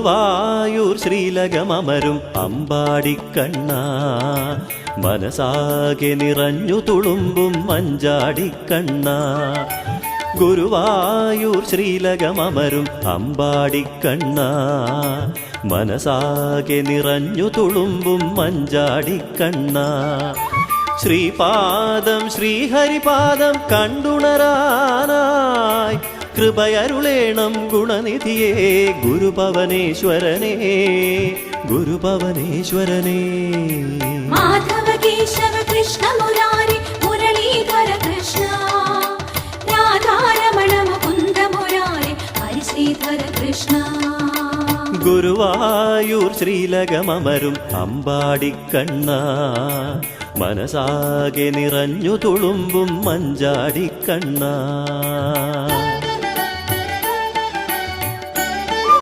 ഗുരുവായൂർ ശ്രീലകമമരും അമ്പാടിക്കണ്ണ, മനസാകെ നിറഞ്ഞു തുളുമ്പും മഞ്ചാടിക്കണ്ണ. ഗുരുവായൂർ ശ്രീലകമമരും അമ്പാടിക്കണ്ണ, മനസാകെ നിറഞ്ഞു തുളുമ്പും മഞ്ചാടിക്കണ്ണ. ശ്രീപാദം ശ്രീഹരിപാദം കണ്ടുണരാനായി കൃപയരുളേണം ഗുണനിധിയേ ഗുരുപവനേശ്വരനേ, ഗുരുപവനേശ്വരനേ. മാധവ കേശവ കൃഷ്ണ മുരാരി മുരളീധര കൃഷ്ണ, രാധാരമണ മുകുന്ദ മുരാരി ഹരിശ്രീധര കൃഷ്ണ. ഗുരുവായൂർ ശ്രീലകമമരും അമ്പാടിക്കണ്ണ, മനസാകെ നിറഞ്ഞു തുളുമ്പും മഞ്ചാടിക്കണ്ണ.